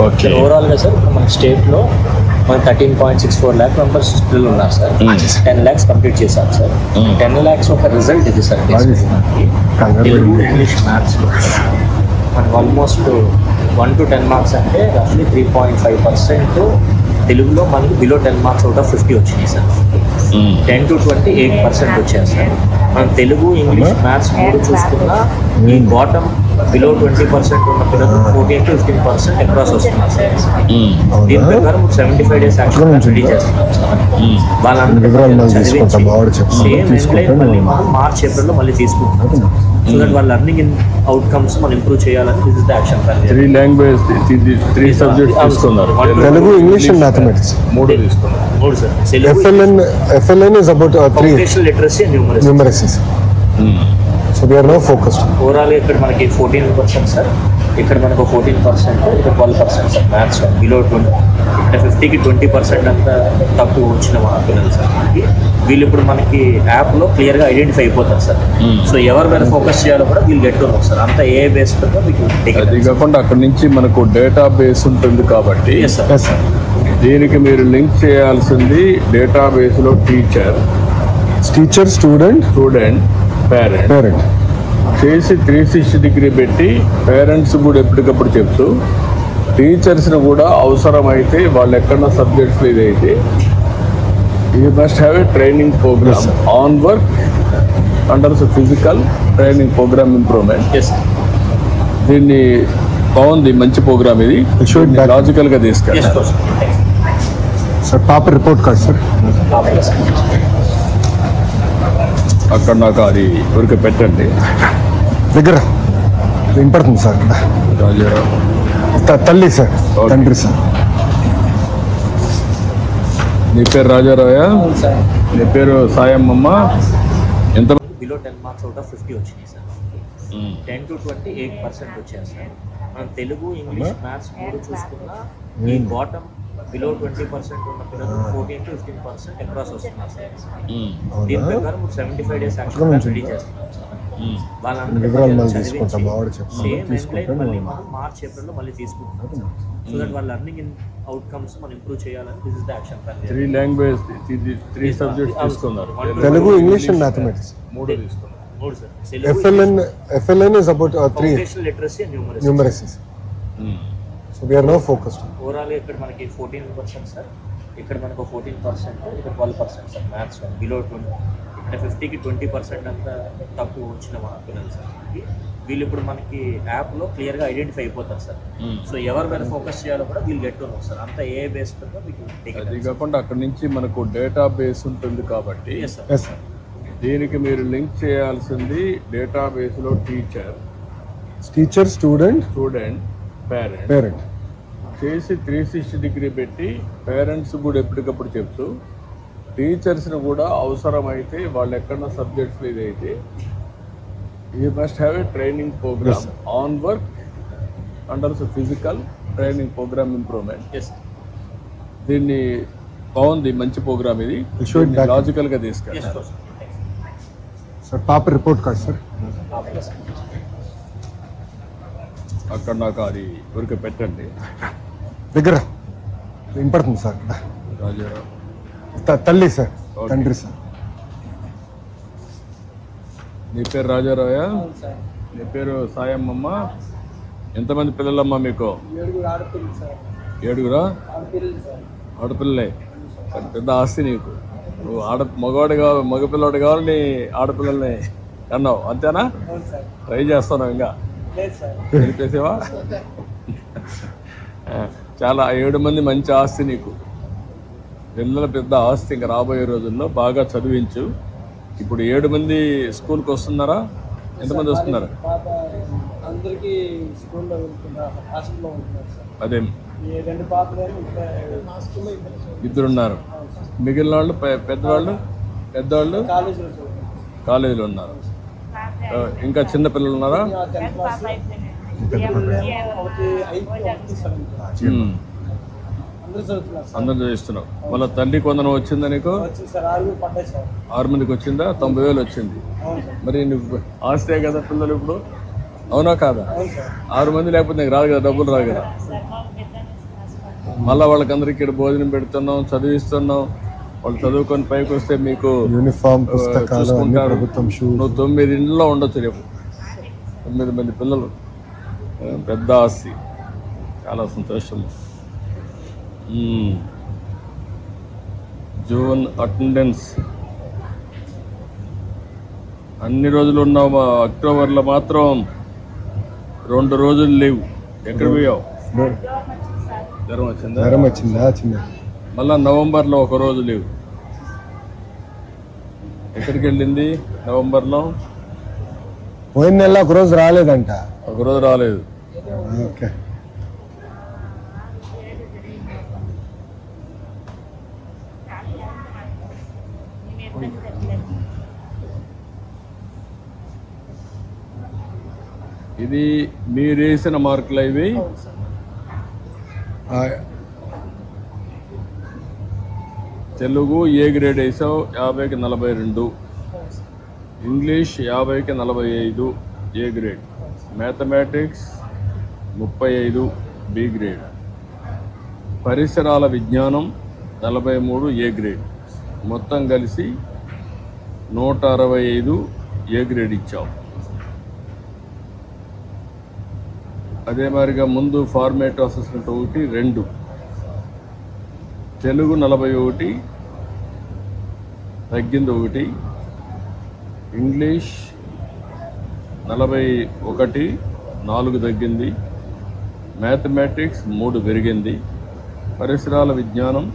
Okay. ఓవరాల్గా sir మన స్టేట్లో మన 13.64 lakh మెంబర్స్ పిల్లలు ఉన్నారు సార్. 10 lakhs కంప్లీట్ చేశారు సార్. 10 lakhs ఒక రిజల్ట్ ఇది సార్. తెలుగు ఇంగ్లీష్ మ్యాథ్స్లో మనకు ఆల్మోస్ట్ 1 to 10 మార్క్స్ అంటే రఫ్లీ 3.5% తెలుగులో మనకి బిలో 10 మార్క్స్ అవుట్ ఆఫ్ 50 వచ్చినాయి సార్. 10 to 20 8% వచ్చాయి సార్. మనం తెలుగు ఇంగ్లీష్ మ్యాథ్స్ మూడు చూసుకున్నా ఈ బాటమ్ బిలో 20% ఉన్న పిల్లలు 14 to 15% అక్రాస్ వస్తున్నారు సార్. దీని ప్రకారం 75 days యాక్షన్ రెడీ చేస్తున్నాం సార్. వాళ్ళందరూ సేమ్ మళ్ళీ మనం మార్చ్ ఏప్రిల్లో మళ్ళీ తీసుకుంటున్నాం సో దట్ వాళ్ళ లెర్నింగ్ అవుట్కమ్స్ మనం ఇంప్రూవ్ చేయాలని this is the action plan. 3 language 3 subjects తీసుకున్నారు. తెలుగు ఇంగ్లీష్ అండ్ మ్యాథమెటిక్స్ మూడు తీసుకున్నారు. మూడు sir. FLN is about 3 foundational literacy and numeracy. So we are now focused. Overall ఇక్కడ మనకి 14% సార్. ఇక్కడ మనకు 14%, ఇక్కడ 12% సార్ మ్యాథ్స్ బిలో 20. అంటే 50కి 20% అంతా తక్కువ వచ్చిన మన పిల్లలు సార్. వీళ్ళు ఇప్పుడు మనకి యాప్లో క్లియర్గా ఐడెంటిఫై అయిపోతారు సార్. సో ఎవరి మీద ఫోకస్ చేయాలో కూడా వీళ్ళు గెట్ ఉన్నారు సార్. అంతా ఏ బేస్ మీద మీకు. అది కాకుండా అక్కడ నుంచి మనకు డేటా బేస్ ఉంటుంది కాబట్టి దీనికి మీరు లింక్ చేయాల్సింది డేటా బేస్లో టీచర్, స్టూడెంట్, పేరెంట్ చేసి 360 degree పెట్టి పేరెంట్స్ కూడా ఎప్పటికప్పుడు చెప్తూ టీచర్స్ని కూడా అవసరమైతే వాళ్ళు ఎక్కడన్నా సబ్జెక్ట్స్ ఇదైతే you must have a training program on work under physical training program improvement. దీన్ని బాగుంది, మంచి ప్రోగ్రామ్ ఇది. లాజికల్గా తీసుకెళ్ళాలి సార్. పాప రిపోర్ట్ కార్డ్ సార్ అక్కడ నాకు అది ఊరికి పెట్టండి దగ్గర వినపడుతుంది సార్. రాజారావు తల్లి సార్, తండ్రి సార్. నీ పేరు రాజారావా? నీ పేరు సాయమ్మమ్మ. ఎంత బిలో 10 మార్క్స్ అవుట్ ఆఫ్ 50 వచ్చినాయి సార్. 10 to 20 8% వచ్చాయి సార్. మనం తెలుగు ఇంగ్లీష్ మ్యాథ్స్ మూడు చూసుకున్నా ఈ బాటమ్ బిలో 20% ఉన్న పిల్లలు 14 to 15% అక్రాస్ వస్తున్నారు సార్. దీని ప్రకారం 75 days యాక్షన్ రెడీ చేస్తున్నాం సార్. వాళ్ళందరూ సేమ్ మళ్ళీ మనం మార్చ్ ఏప్రిల్లో మళ్ళీ తీసుకుంటున్నాం సార్. సో దట్ వాళ్ళ లెర్నింగ్ అవుట్కమ్స్ మనం ఇంప్రూవ్ చేయాలని this is the action plan. 3 language 3 subjects తీసుకున్నారు. తెలుగు ఇంగ్లీష్ అండ్ మ్యాథమెటిక్స్ మూడు తీసుకున్నారు. మూడు sir. FLN is about 3 foundational literacy and numeracy. So we are now focused. Overall ఇక్కడ మనకి 14% సార్. ఇక్కడ మనకు 14%, ఇక్కడ 12% సార్ మ్యాథ్స్ బిలో 20. అంటే 50కి 20% అంతా తక్కువ వచ్చిన మన పిల్లలు సార్. వీళ్ళు ఇప్పుడు మనకి యాప్లో క్లియర్గా ఐడెంటిఫై అయిపోతారు సార్. సో ఎవరి మీద ఫోకస్ చేయాలో కూడా వీళ్ళు గెట్ ఉన్నారు సార్. అంతా ఏ బేస్ మీద మీకు. అది కాకుండా అక్కడ నుంచి మనకు డేటా బేస్ ఉంటుంది కాబట్టి దీనికి మీరు లింక్ చేయాల్సింది డేటా బేస్లో టీచర్, స్టూడెంట్, పేరెంట్ చేసి 360 degree పెట్టి పేరెంట్స్ కూడా ఎప్పటికప్పుడు చెప్తూ టీచర్స్ని కూడా అవసరమైతే వాళ్ళు ఎక్కడన్నా సబ్జెక్ట్స్ ఇదైతే you must have a training program on work under physical training program improvement. దీన్ని బాగుంది, మంచి ప్రోగ్రామ్ ఇది. లాజికల్గా తీసుకెళ్ళాలి సార్. పాప రిపోర్ట్ కార్డ్ సార్ అక్కడ నాకు అది ఊరికి పెట్టండి దగ్గర వినపడుతుంది సార్. రాజారావు తల్లి సార్, తండ్రి సార్. నీ పేరు రాజారావా? నీ పేరు సాయమ్మమ్మ. ఎంతమంది పిల్లలమ్మా మీకు? 7 ఆడపిల్లలే. పెద్ద ఆస్తి నీకు. నువ్వు మగపిల్లవాడు కావాలి, నీ ఆడపిల్లల్ని అన్నావు అంతేనా? ట్రై చేస్తున్నావు ఇంకా తెలిపేసేవా? చాలా 7 మంది మంచి ఆస్తి నీకు. పిల్లల పెద్ద ఆస్తి. ఇంకా రాబోయే రోజుల్లో బాగా చదివించు. ఇప్పుడు 7 మంది స్కూల్కి వస్తున్నారా? ఎంతమంది వస్తున్నారు? అదే 2 ఉన్నారు. మిగిలిన వాళ్ళు పెద్దవాళ్ళు కాలేజీలో ఉన్నారు. ఇంకా చిన్న పిల్లలు ఉన్నారా? అందరూ చదివిస్తున్నావు. మళ్ళీ తల్లికి వందనం వచ్చిందా నీకు? 6 మందికి వచ్చిందా? 90,000 వచ్చింది. మరి నువ్వు ఆస్తే కదా పిల్లలు ఇప్పుడు, అవునా కాదా? 6 మంది లేకపోతే నీకు రాదు కదా, డబ్బులు రాదు కదా. మళ్ళీ వాళ్ళకందరికి ఇక్కడ భోజనం పెడుతున్నాం, చదివిస్తున్నాం. వాళ్ళు చదువుకొని పైకి వస్తే మీకు యూనిఫామ్, పుస్తకాలు, అన్ని చూసుకుంటారు. ప్రభుత్వం షూస్. నువ్వు 9 ఇంట్లో ఉండొచ్చు రేపు. 9 మంది పిల్లలు, పెద్ద ఆస్తి. చాలా సంతోషం. జూన్ అటెండెన్స్ అన్ని రోజులు ఉన్నావు. అక్టోబర్లో మాత్రం 2 రోజులు లేవు. ఎక్కడ పోయావు? జ్వరం వచ్చిందా? జ్వరం వచ్చిందా? చిన్న. మళ్ళా నవంబర్లో 1 రోజు లేవు. ఎక్కడికి వెళ్ళింది నవంబర్లో? పోయిన నెల 1 రోజు రాలేదంట. 1 రోజు రాలేదు. ఓకే. ఇది మీరు వేసిన మార్కులు ఇవి. తెలుగు ఏ గ్రేడ్ వేసావు? 50కి 42. ఇంగ్లీష్ 50కి 45 A grade. Mathematics 35 B grade. పరిసరాల విజ్ఞానం 43 ఏ గ్రేడ్. మొత్తం కలిసి 165 ఏ గ్రేడ్ ఇచ్చావు. అదే మాదిరిగా ముందు ఫార్మేటివ్ అసెస్మెంట్ 1, 2. తెలుగు 41 తగ్గింది 1. ఇంగ్లీష్ 41 4 తగ్గింది. మ్యాథమెటిక్స్ 3 పెరిగింది. పరిసరాల విజ్ఞానం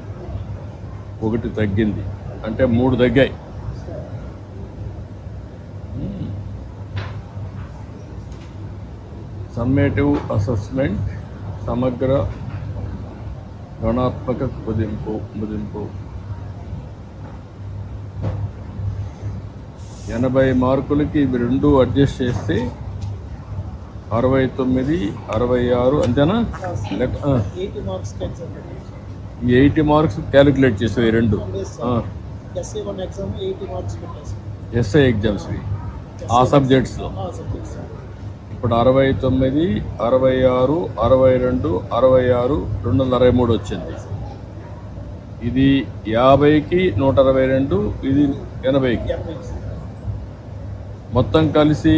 1 తగ్గింది. అంటే 3 తగ్గాయి. సమ్మేటివ్ అసెస్మెంట్ సమగ్ర గణాత్మక కుదింపు 80 మార్కులకి ఇవి 2 అడ్జస్ట్ చేస్తే 69, 66 అంతేనా? 80 మార్క్స్ క్యాలిక్యులేట్ చేసేవి 2. ఎస్ఐ ఎగ్జామ్స్వి ఆ సబ్జెక్ట్స్లో. ఇప్పుడు 69, 66, 62, 66, 223 వచ్చింది. ఇది 50కి 122, ఇది 80కి. మొత్తం కలిసి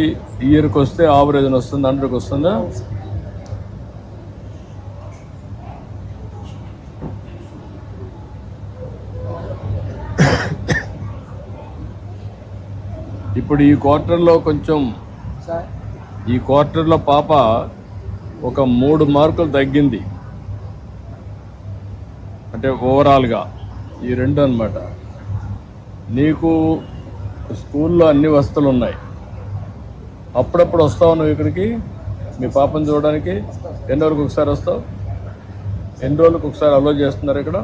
ఇయర్కి వస్తే ఆవరేజ్ వస్తుంది, 100కి వస్తుందా? ఇప్పుడు ఈ క్వార్టర్లో ఈ క్వార్టర్లో పాప ఒక 3 మార్కులు తగ్గింది. అంటే ఓవరాల్గా ఈ 2 అన్నమాట. నీకు స్కూల్లో అన్ని వసతులు ఉన్నాయి. అప్పుడప్పుడు వస్తావు నువ్వు ఇక్కడికి మీ పాపను చూడడానికి. ఎన్ని వరకు ఒకసారి వస్తావు? ఎన్ని రోజులకు ఒకసారి అలో చేస్తున్నారు ఇక్కడ?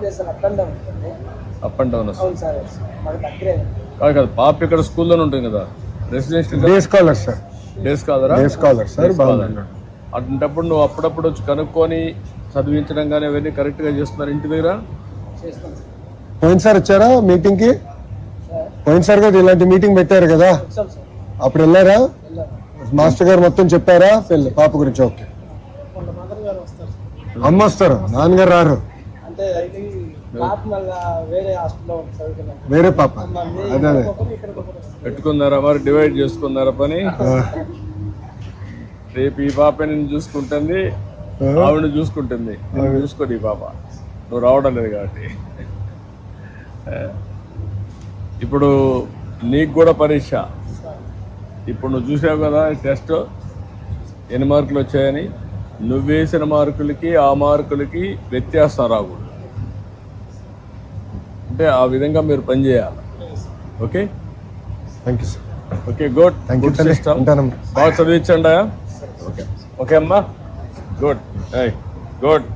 అప్ అండ్ డౌన్ వస్తావు కాదు. పాప ఇక్కడ స్కూల్లోనే ఉంటుంది కదా. Residential day scholar sir. Days కాదరా? Day scholar sir. అటువంటిప్పుడు నువ్వు అప్పుడప్పుడు వచ్చి కనుక్కొని చదివించడం కానీ అవన్నీ కరెక్ట్గా చేస్తున్నారు ఇంటి దగ్గర? పోయినసారి వచ్చారా మీటింగ్కి? పోయినసారి కూడా ఇలాంటి మీటింగ్ పెట్టారు కదా, అప్పుడు వెళ్ళారా? మాస్టర్ గారు మొత్తం చెప్పారా పాప గురించి? ఓకే. అమ్మ వస్తారు, నాన్నగారు రారు. వేరే పాప అదే పెట్టుకున్నారా మరి? డివైడ్ చేసుకున్నారా పని? రేపు ఈ పాప నేను చూసుకుంటుంది, ఆవిడని చూసుకుంటుంది. నేను చూసుకోండి ఈ పాప, నువ్వు రావడం లేదు కాబట్టి. ఇప్పుడు నీకు కూడా పరీక్ష. ఇప్పుడు నువ్వు చూసావు కదా టెస్ట్ ఎన్ని మార్కులు వచ్చాయని. నువ్వేసిన మార్కులకి ఆ మార్కులకి వ్యత్యాసం రాకూడదు. అంటే ఆ విధంగా మీరు పనిచేయాలి. Okay, thank you sir. Okay, good. Good system. బాగా చదివించండి. ఓకే ఓకే అమ్మా, గుడ్ గుడ్.